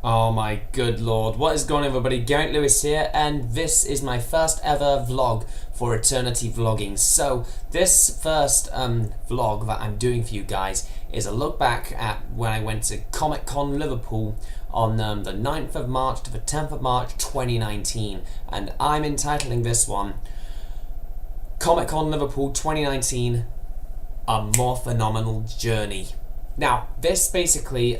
Oh my good lord, what is going on everybody? Garrett Lewis here, and this is my first ever vlog for Eternity Vlogging. So this first vlog that I'm doing for you guys is a look back at when I went to Comic Con Liverpool on the 9th of March to the 10th of March 2019, and I'm entitling this one Comic Con Liverpool 2019, A Morphenomenal Journey. Now this basically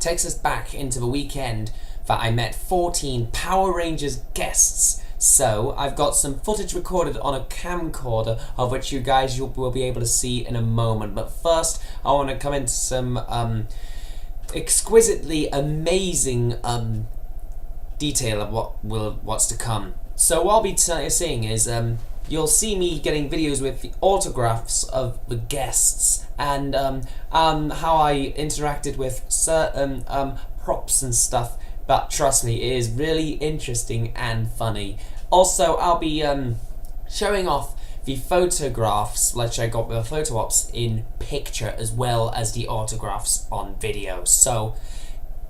takes us back into the weekend that I met 14 Power Rangers guests. So I've got some footage recorded on a camcorder of which you guys will be able to see in a moment. But first I want to come into some exquisitely amazing detail of what's to come. So what I'll be seeing is you'll see me getting videos with the autographs of the guests and how I interacted with certain props and stuff, but trust me, it is really interesting and funny. Also, I'll be showing off the photographs which I got with the photo ops in picture as well as the autographs on video. So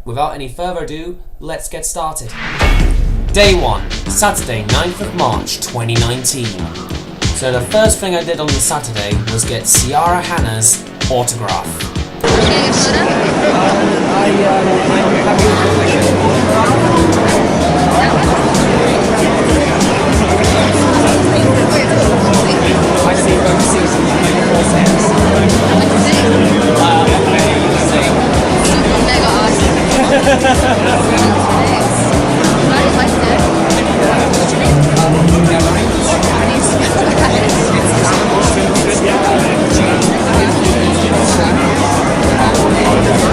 without any further ado, let's get started. Day 1, Saturday, 9th of March 2019. So the first thing I did on the Saturday was get Ciara Hanna's autograph.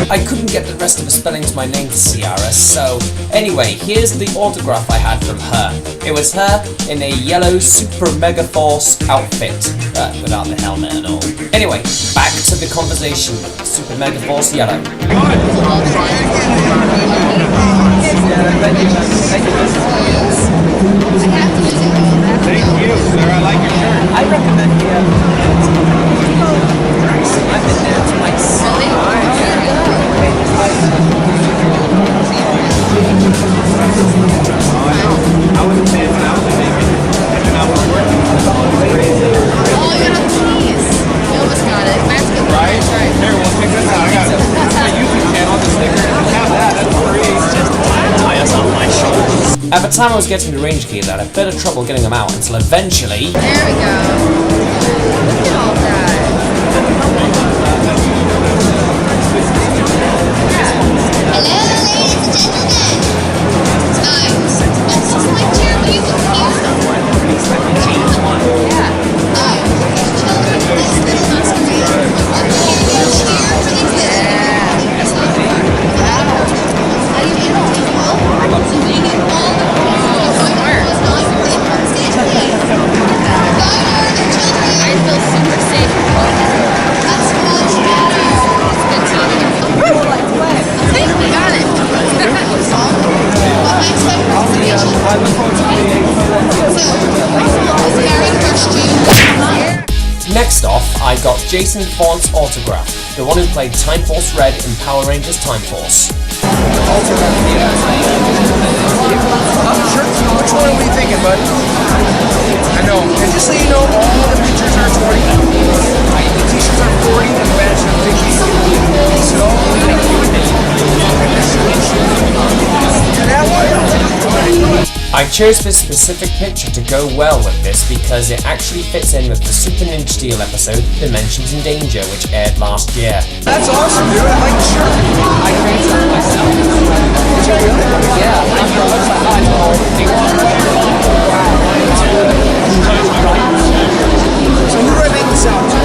I couldn't get the rest of the spelling to my name to Ciara, so anyway, here's the autograph I had from her. It was her in a yellow Super Mega Force outfit, without the helmet and all. Anyway, back to the conversation. Super Mega Force yellow. Thank you, sir. I like your shirt. I recommend I've been there twice. I was a fan when I was a baby, and then I was working. Oh, you got cheese. You almost got it. Right? Here, well, check this out. I got a YouTube channel, the sticker, and I have that. That's free. Just tie us on my shoulders. At the time I was getting the range keys, I had a bit of trouble getting them out until eventually... There we go. Look at all that. Hello, ladies and gentlemen. This is my chair music here. Yeah. Children, this is not so great. I'm here this year for the kids. How do you get all the people? So we get all the I feel super safe. That's much better. It's good team. I think we got it. Next off, I got Jason Faunt's autograph, the one who played Time Force Red in Power Rangers Time Force. Which one are we thinking, bud? I know. And just so you know, all the pictures are 20. The t-shirts are 40 and the badges are 50. So, that one. I chose this specific picture to go well with this because it actually fits in with the Super Ninja Steel episode Dimensions in Danger, which aired last year. That's awesome, dude. I like the shirt. I created it myself. Yeah, I'm your website. So who do I make this out to?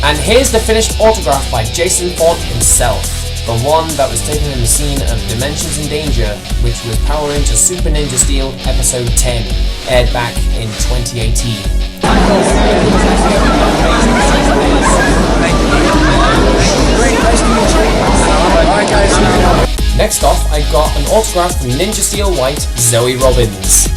And here's the finished autograph by Jason Faunt himself. the one that was taken in the scene of Dimensions in Danger, which was Power Rangers Super Ninja Steel Episode 10, aired back in 2018. Next off, I got an autograph from Ninja Steel White, Zoe Robbins.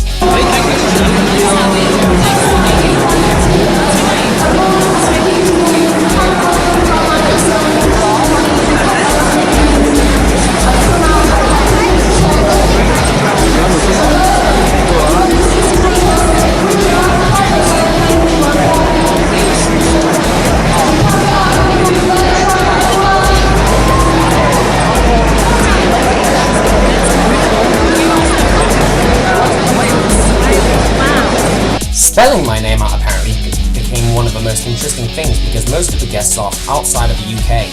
Spelling my name out apparently became one of the most interesting things because most of the guests are outside of the UK.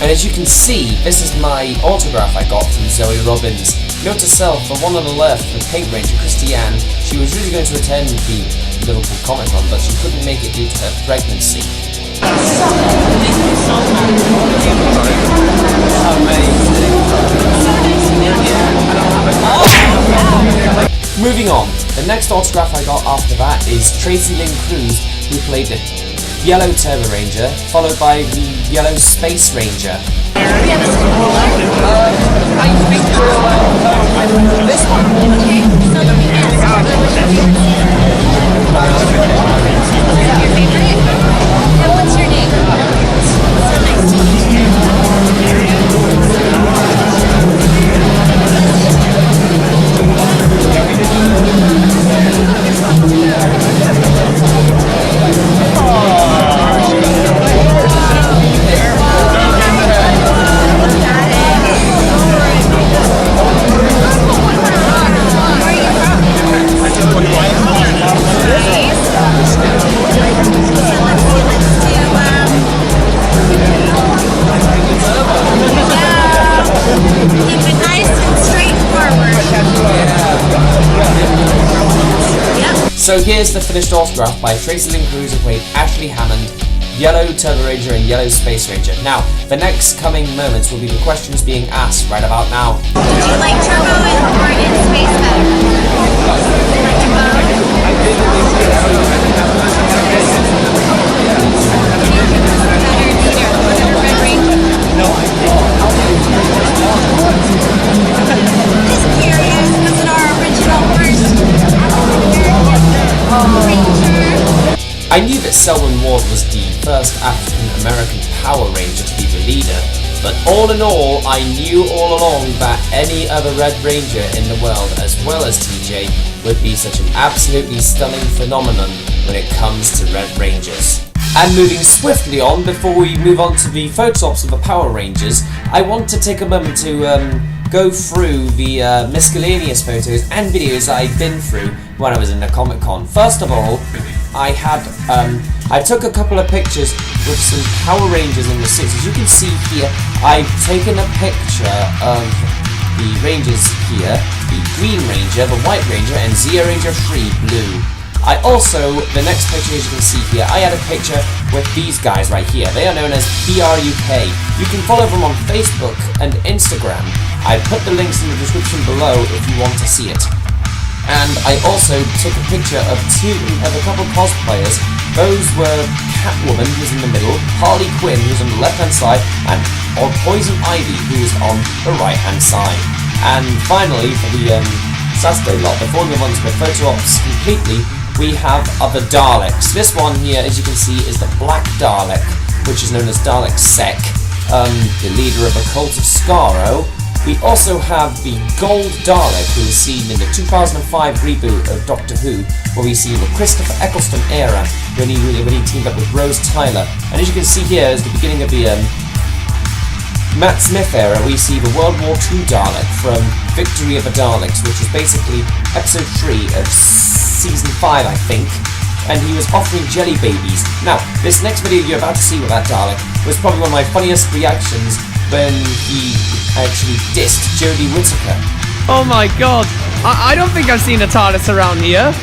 And as you can see, this is my autograph I got from Zoe Robbins. Note to self, the one on the left, the Pink Ranger, Christiane, she was really going to attend the Liverpool Comic Con, but she couldn't make it due to her pregnancy. Moving on, the next autograph I got after that is Tracy Lynn Cruz, who played the Yellow Turbo Ranger, followed by the Yellow Space Ranger. This one. Okay, so let me ask. Your favorite? And what's your name? So nice to meet you. So here's the finished autograph by Tracy Lynn Cruz, who played Ashley Hammond, Yellow Turbo Ranger and Yellow Space Ranger. Now, the next coming moments will be the questions being asked right about now. Did you like Turbo or in Space better? You like them both? Better neither. Better Red Ranger? Just curious, was it our original first Ranger? I knew that Selwyn Ward was the first African-American Power Ranger to be the leader, but all in all, I knew all along that any other Red Ranger in the world, as well as TJ, would be such an absolutely stunning phenomenon when it comes to Red Rangers. And moving swiftly on, before we move on to the photo ops of the Power Rangers, I want to take a moment to go through the miscellaneous photos and videos I've been through when I was in the Comic Con. First of all, I took a couple of pictures with some Power Rangers in the 60s. You can see here, I've taken a picture of the Rangers here, the Green Ranger, the White Ranger, and Zeo Ranger 3 Blue. I also, the next picture as you can see here, I had a picture with these guys right here. They are known as PRUK. You can follow them on Facebook and Instagram. I put the links in the description below if you want to see it. And I also took a picture of a couple of cosplayers. Those were Catwoman, who's in the middle, Harley Quinn, who's on the left-hand side, and Poison Ivy, who is on the right-hand side. And finally, for the Saturday lot, before we move on to the photo ops completely, we have other Daleks. This one here, as you can see, is the Black Dalek, which is known as Dalek Sec, the leader of the Cult of Skaro. We also have the Gold Dalek, who is seen in the 2005 reboot of Doctor Who, where we see the Christopher Eccleston era, when he teamed up with Rose Tyler. And as you can see here, is the beginning of the Matt Smith era. We see the World War II Dalek from Victory of the Daleks, which is basically episode 3 of season 5, I think. And he was offering jelly babies. Now, this next video you're about to see with that Dalek was probably one of my funniest reactions when he actually dissed Jodie Whittaker. Oh my god. I don't think I've seen a TARDIS around here.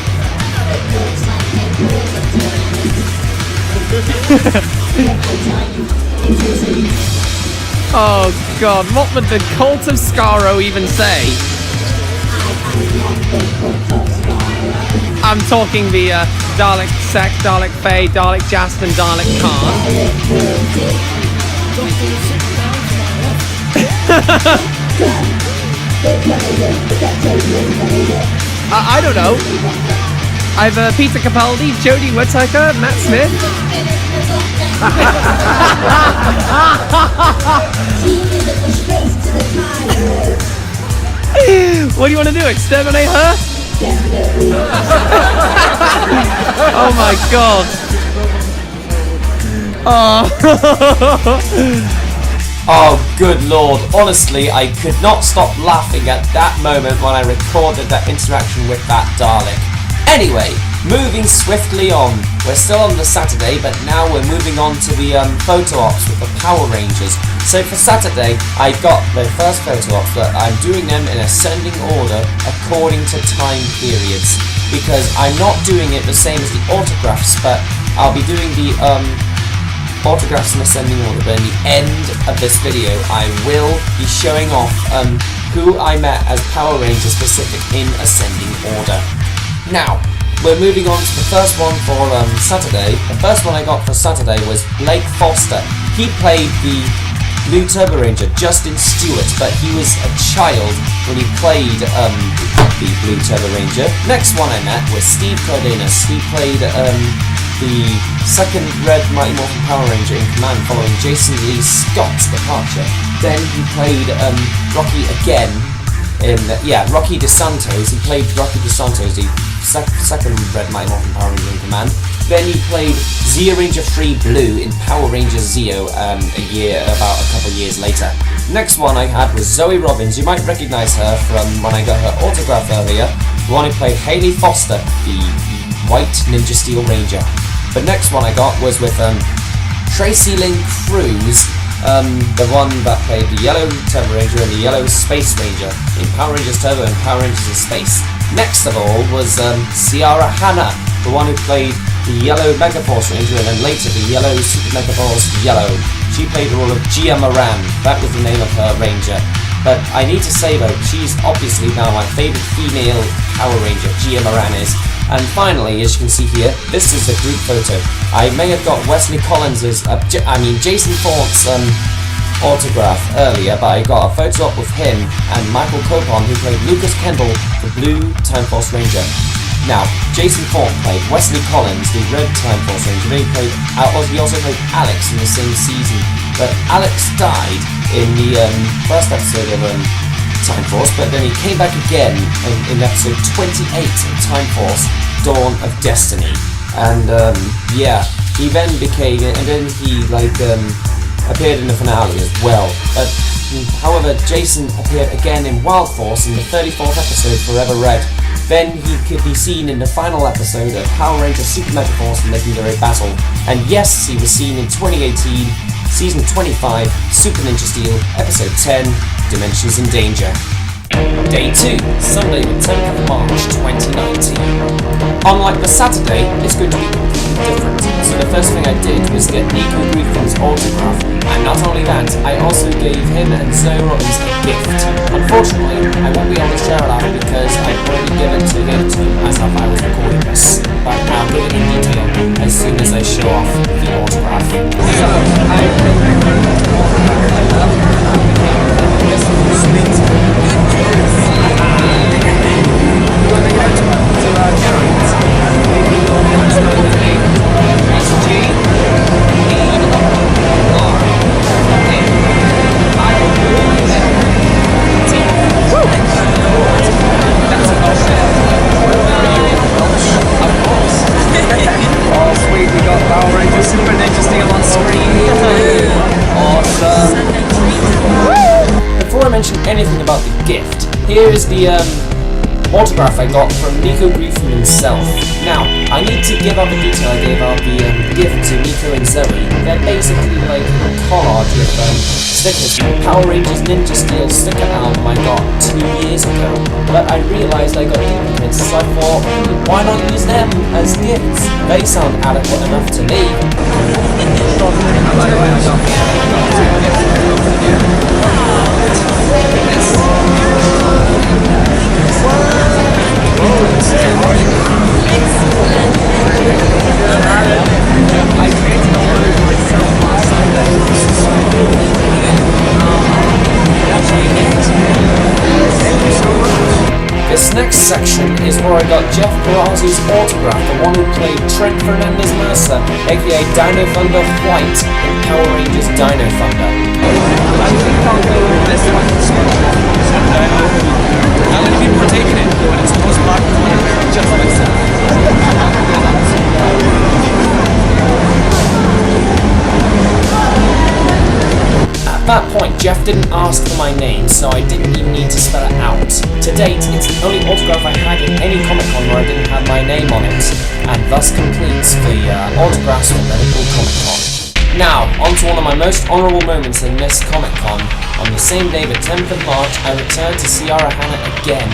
Oh god, what would the Cult of Skaro even say? I'm talking the Dalek Sect, Dalek Fae, Dalek Jasp, and Dalek Khan. I don't know. I've Peter Capaldi, Jodie Whittaker, Matt Smith. What do you want to do? Exterminate her? Oh my god. Oh, good lord. Honestly, I could not stop laughing at that moment when I recorded that interaction with that Dalek. Anyway, moving swiftly on. We're still on the Saturday, but now we're moving on to the photo ops with the Power Rangers. So for Saturday, I got the first photo ops, but I'm doing them in ascending order according to time periods. Because I'm not doing it the same as the autographs, but I'll be doing the autographs in ascending order. But in the end of this video, I will be showing off who I met as Power Ranger specific in ascending order. Now, we're moving on to the first one for Saturday. The first one I got for Saturday was Blake Foster. He played the Blue Turbo Ranger, Justin Stewart, but he was a child when he played the Blue Turbo Ranger. Next one I met was Steve Cardenas. He played the second Red Mighty Morphin Power Ranger in command following Jason Lee Scott's departure. Then he played Rocky again in, Rocky DeSantos. He played Rocky DeSantos, the second Red Mighty Morphin Power Ranger in command. Then he played Zeo Ranger 3 Blue in Power Ranger Zeo about a couple years later. Next one I had was Zoe Robbins. You might recognise her from when I got her autograph earlier. The one who played Haley Foster, the White Ninja Steel Ranger. The next one I got was with Tracy Lynn Cruz, the one that played the Yellow Turbo Ranger and the Yellow Space Ranger in Power Rangers Turbo and Power Rangers in Space. Next of all was Ciara Hanna, the one who played the Yellow Megaforce Ranger and then later the Yellow Super Megaforce Yellow. She played the role of Gia Moran. That was the name of her Ranger. But I need to say though, she's obviously now my favourite female Power Ranger, Gia Moran is. And finally, as you can see here, this is the group photo. I may have got Wesley Collins's, Jason Thorpe's autograph earlier, but I got a photo up with him and Michael Copon, who played Lucas Kendall, the Blue Time Force Ranger. Now, Jason Thorpe played Wesley Collins, the Red Time Force Ranger. He also played Alex in the same season, but Alex died in the first episode of Time Force, but then he came back again in episode 28 of Time Force, Dawn of Destiny. And he then became, and then he appeared in the finale as well. But however, Jason appeared again in Wild Force in the 34th episode, Forever Red. Then he could be seen in the final episode of Power Rangers Super Megaforce Legendary Battle. And yes, he was seen in 2018, Season 25, Super Ninja Steel, Episode 10, Dimensions in Danger. Day 2, Sunday the 10th of March 2019. Unlike the Saturday, it's going to be completely different. So the first thing I did was get Nico Griffin's autograph, and not only that, I also gave him and Zoe Robbins a gift. Unfortunately, I won't be able to share it out because I've already given it to him as if I was recording this. But I'll give it in detail as soon as I show off the autograph. Oh sweet, we got Power Rangers Super Ninja Steel on screen. Awesome. Before I mention anything about the gift, here is the autograph I got from Nico Griffin himself. Now, I need to give out the detail I gave out the gift to Nico and Zoe. They're basically like a collage with stickers from Power Rangers Ninja Steel sticker album I got 2 years years ago, but I realised I got duplicates, so I thought, why not use them as gifts? They sound adequate enough to me. This next section is where I got Jeff Perazzi's autograph, the one who played Trent Fernandez-Mercer, aka Dino Thunder White in Power Rangers Dino Thunder. I'm going to be partaking in when it's most popular, just like that. At that point, Jeff didn't ask for my name, so I didn't even need to spell it out. To date, it's the only autograph I had in any Comic Con where I didn't have my name on it, and thus completes the autographs for Liverpool Comic Con. Now, on to one of my most honourable moments in this Comic Con. On the same day, the 10th of March, I returned to Ciara Hanna again,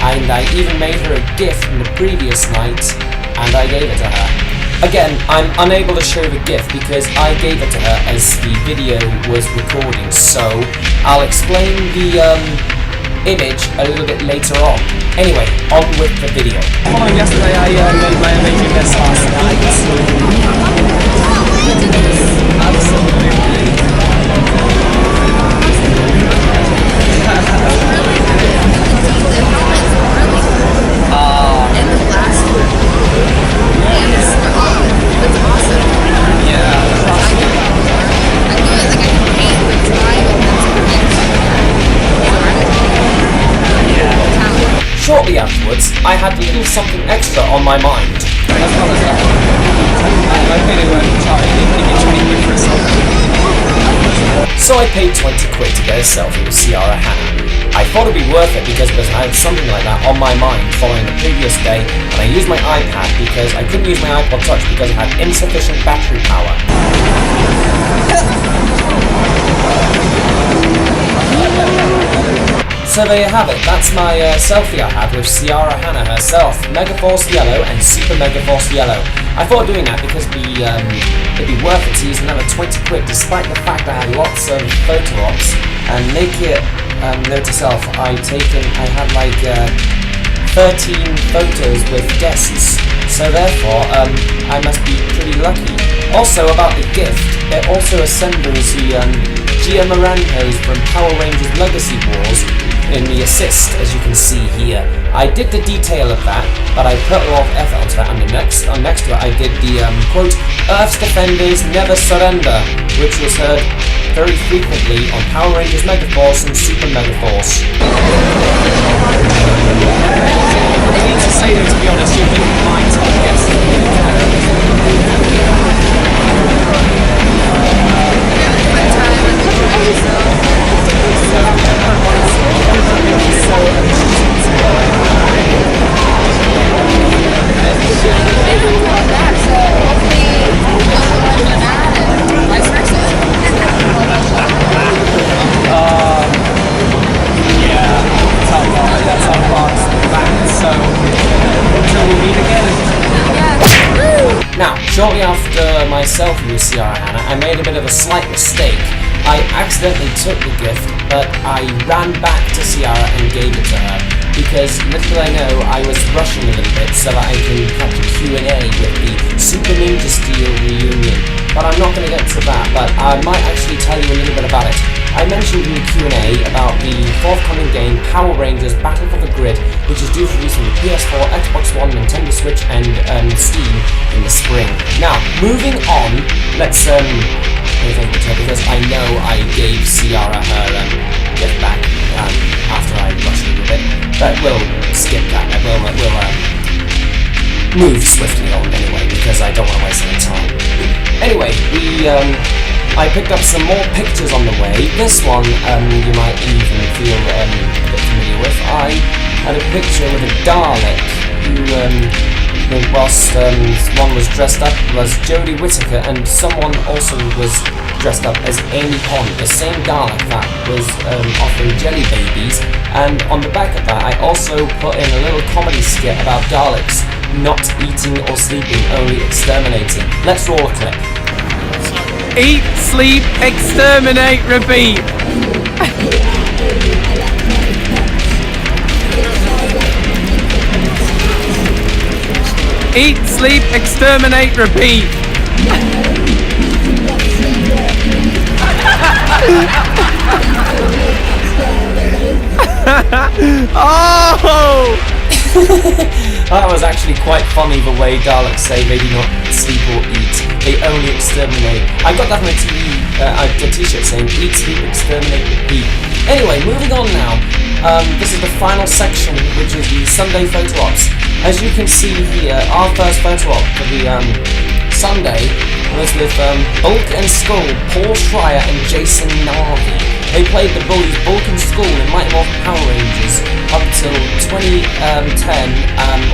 and I even made her a gift from the previous night, and I gave it to her. Again, I'm unable to show the gift because I gave it to her as the video was recording, so I'll explain the image a little bit later on. Anyway, on with the video. Following yesterday, I made my amazing guest last night. Shortly afterwards, I had a little something extra on my mind. So I paid 20 quid to get a selfie with Ciara Hanna. I thought it'd be worth it because I had something like that on my mind following the previous day, and I used my iPad because I couldn't use my iPod Touch because it had insufficient battery power. So there you have it, that's my selfie I had with Ciara Hanna herself, Megaforce Yellow and Super Megaforce Yellow. I thought doing that because it'd be worth it to use another 20 quid despite the fact I had lots of photo ops, and make it, note to self, I had like 13 photos with guests, so therefore I must be pretty lucky. Also about the gift, it also assembles the Gia Miranjo's from Power Rangers Legacy Wars in the assist, as you can see here. I did the detail of that, but I put a lot of effort onto that, and next to it I did the quote, Earth's Defenders Never Surrender, which was heard very frequently on Power Rangers Megaforce and Super Megaforce. I need to say though, to be honest, you didn't mind, I guess. Now, shortly after my selfie with Ciara Hanna, I made a bit of a slight mistake. I accidentally took the gift, but I ran back to Ciara and gave it to her, because little did I know I was rushing a little bit so that I can catch a Q&A with the Super Ninja Steel reunion. But I'm not going to get to that, but I might actually tell you a little bit about it. I mentioned in the Q&A about the forthcoming game Power Rangers Battle for the Grid, which is due for release on the PS4, Xbox One, Nintendo Switch and Steam in the spring. Now, moving on, let's because I know I gave Ciara her gift back after I rushed a little bit, but we'll skip that. We'll move swiftly on anyway, because I don't want to waste any time. Anyway, I picked up some more pictures on the way. This one you might even feel a bit familiar with. I had a picture with a Dalek whilst one was dressed up as Jodie Whittaker and someone also was dressed up as Amy Pond, the same Dalek that was offering jelly babies. And on the back of that, I also put in a little comedy skit about Daleks not eating or sleeping, only exterminating. Let's roll a clip. Eat, sleep, exterminate, repeat. Eat, sleep, exterminate, repeat. Oh! That was actually quite funny, the way Daleks say they do not sleep or eat, they only exterminate. I got that from a t-shirt saying eat, sleep, exterminate, repeat. Anyway, moving on now. This is the final section, which is the Sunday photo ops. As you can see here, our first photo op for the Sunday was with Bulk and Skull, Paul Schreier and Jason Narvi. They played the bullies Bulk and Skull in Mighty Morphin Power Rangers up till 2010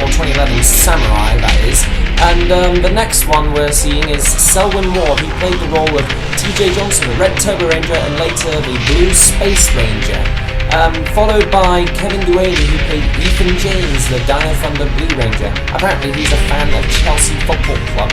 or 2011 Samurai, that is. And the next one we're seeing is Selwyn Ward. He played the role of TJ Johnson, the Red Turbo Ranger, and later the Blue Space Ranger. Followed by Kevin Duane, who played Ethan James, the Dino Thunder Blue Ranger. Apparently he's a fan of Chelsea Football Club.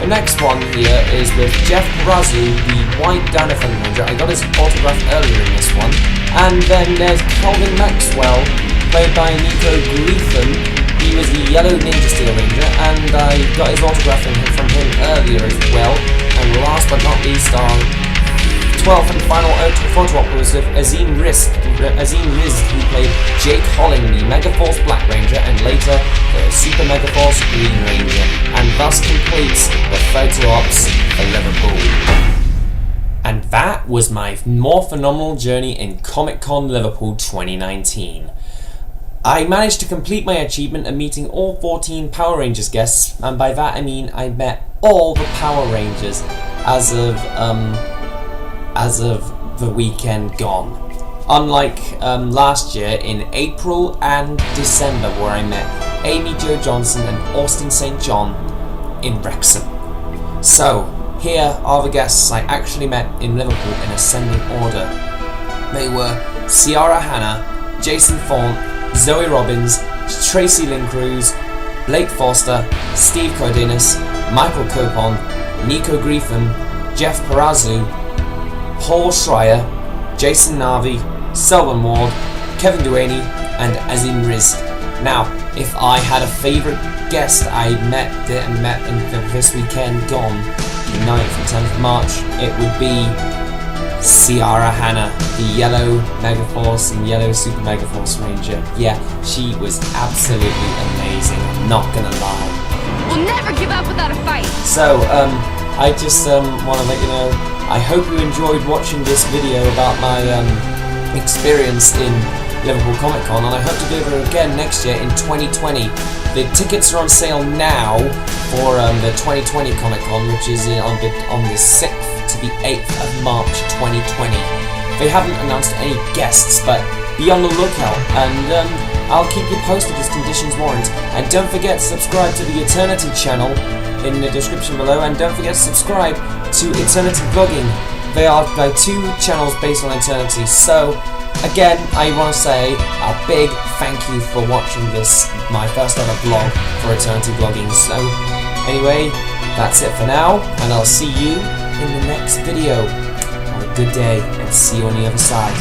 The next one here is with Jeff Perazzo, the White Dino Thunder Ranger. I got his autograph earlier in this one. And then there's Calvin Maxwell, played by Nico Gleason. He was the Yellow Ninja Steel Ranger, and I got his autograph from him earlier as well. And last but not least, our 12th and final photo op was with Azim Riz, who played Jake Holling, the Megaforce Black Ranger, and later the Super Megaforce Green Ranger, and thus completes the photo ops for Liverpool. And that was my Morphenomenal journey in Comic Con Liverpool 2019. I managed to complete my achievement of meeting all 14 Power Rangers guests, and by that I mean I met all the Power Rangers as of the weekend gone. Unlike last year in April and December, where I met Amy Jo Johnson and Austin St. John in Wrexham. So, here are the guests I actually met in Liverpool in ascending order. They were Ciara Hanna, Jason Font, Zoe Robbins, Tracy Lynn Cruz, Blake Foster, Steve Cardenas, Michael Copon, Nico Griffin, Jeff Perazzo, Paul Schreier, Jason Narvi, Selwyn Ward, Kevin Duane, and Azim Riz. Now, if I had a favourite guest I met in this weekend gone, the 9th and 10th of March, it would be Ciara Hanna, the Yellow Megaforce and Yellow Super Megaforce Ranger. Yeah, she was absolutely amazing, I'm not gonna lie. We'll never give up without a fight. So, I just want to let you know, I hope you enjoyed watching this video about my experience in Liverpool Comic Con, and I hope to go there again next year in 2020. The tickets are on sale now for the 2020 Comic Con, which is on the 6th to the 8th of March 2020. They haven't announced any guests, but be on the lookout, and I'll keep you posted as conditions warrant. And don't forget to subscribe to the Eternity channel in the description below, and don't forget to subscribe to Eternity Vlogging. They are my two channels based on Eternity. So again, I want to say a big thank you for watching this, my first ever vlog for Eternity Vlogging. So anyway, that's it for now, and I'll see you in the next video. Have a good day, and see you on the other side.